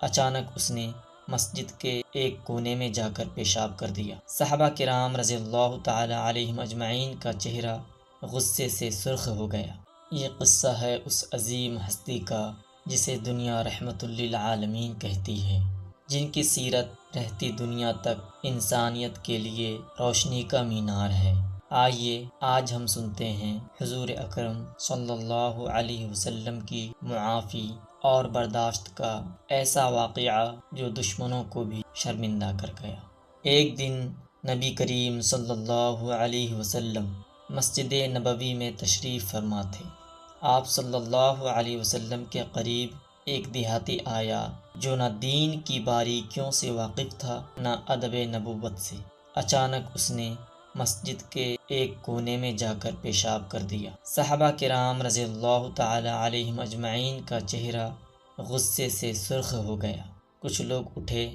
اچانک اس نے مسجد کے ایک کونے میں جا کر پیشاب کر دیا۔ صحابہ کرام رضی اللہ تعالی علیہم اجمعین کا چہرہ غصے سے سرخ ہو گیا۔ یہ قصہ ہے اس عظیم ہستی کا جسے دنیا رحمت للعالمین کہتی ہے، جن کی سیرت رہتی دنیا تک انسانیت کے لیے روشنی کا مینار ہے۔ آئیے آج ہم سنتے ہیں حضور اکرم صلی اللہ علیہ وسلم کی معافی اور برداشت کا ایسا واقعہ جو دشمنوں کو بھی شرمندہ کر گیا۔ ایک دن نبی کریم صلی اللہ علیہ وسلم مسجد نبوی میں تشریف فرما تھے۔ آپ صلی اللہ علیہ وسلم کے قریب ایک دیہاتی آیا جو نہ دین کی باریکیوں سے واقف تھا نہ ادب نبوت سے۔ اچانک اس نے مسجد کے ایک کونے میں جا کر پیشاب کر دیا۔ صحابہ کرام رضی اللہ تعالی علیہم اجمعین کا چہرہ غصے سے سرخ ہو گیا۔ کچھ لوگ اٹھے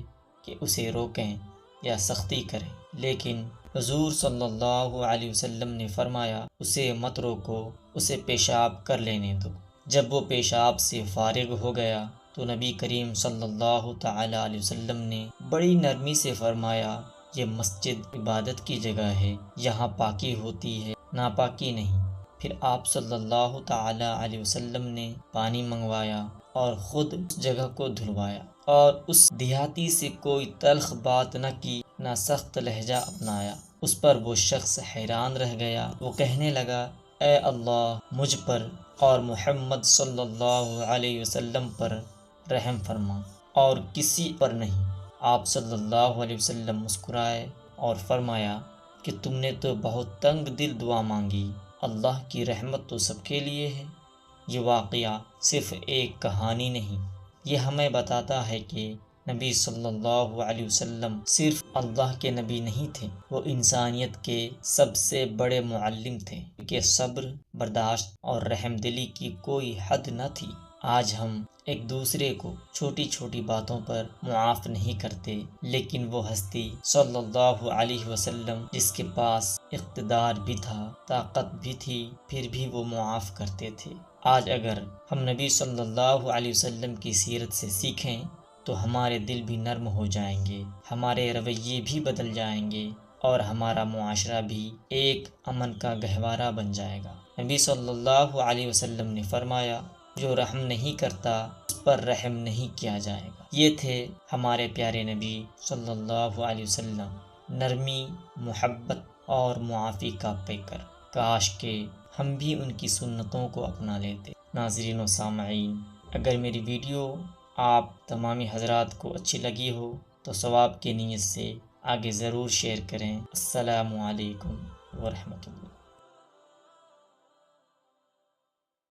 کہ اسے روکیں یا سختی کریں، لیکن حضور صلی اللہ علیہ وسلم نے فرمایا اسے مت روکو، اسے پیشاب کر لینے دو۔ جب وہ پیشاب سے فارغ ہو گیا تو نبی کریم صلی اللہ تعالی علیہ وسلم نے بڑی نرمی سے فرمایا یہ مسجد عبادت کی جگہ ہے، یہاں پاکی ہوتی ہے، ناپاکی نہیں۔ پھر آپ صلی اللہ تعالی علیہ وسلم نے پانی منگوایا اور خود اس جگہ کو دھلوایا، اور اس دیہاتی سے کوئی تلخ بات نہ کی، نہ سخت لہجہ اپنایا۔ اس پر وہ شخص حیران رہ گیا۔ وہ کہنے لگا اے اللہ مجھ پر اور محمد صلی اللہ علیہ وسلم پر رحم فرما اور کسی پر نہیں۔ آپ صلی اللہ علیہ وسلم مسکرائے اور فرمایا کہ تم نے تو بہت تنگ دل دعا مانگی، اللہ کی رحمت تو سب کے لیے ہے۔ یہ واقعہ صرف ایک کہانی نہیں، یہ ہمیں بتاتا ہے کہ نبی صلی اللہ علیہ وسلم صرف اللہ کے نبی نہیں تھے، وہ انسانیت کے سب سے بڑے معلم تھے کہ صبر، برداشت اور رحم دلی کی کوئی حد نہ تھی۔ آج ہم ایک دوسرے کو چھوٹی چھوٹی باتوں پر معاف نہیں کرتے، لیکن وہ ہستی صلی اللہ علیہ وسلم جس کے پاس اقتدار بھی تھا، طاقت بھی تھی، پھر بھی وہ معاف کرتے تھے۔ آج اگر ہم نبی صلی اللہ علیہ وسلم کی سیرت سے سیکھیں تو ہمارے دل بھی نرم ہو جائیں گے، ہمارے رویے بھی بدل جائیں گے، اور ہمارا معاشرہ بھی ایک امن کا گہوارہ بن جائے گا۔ نبی صلی اللہ علیہ وسلم نے فرمایا جو رحم نہیں کرتا اس پر رحم نہیں کیا جائے گا۔ یہ تھے ہمارے پیارے نبی صلی اللہ علیہ وسلم، نرمی، محبت اور معافی کا پیکر۔ کاش کہ ہم بھی ان کی سنتوں کو اپنا لیتے۔ ناظرین و سامعین، اگر میری ویڈیو آپ تمامی حضرات کو اچھی لگی ہو تو ثواب کی نیت سے آگے ضرور شیئر کریں۔ السلام علیکم ورحمۃ اللہ۔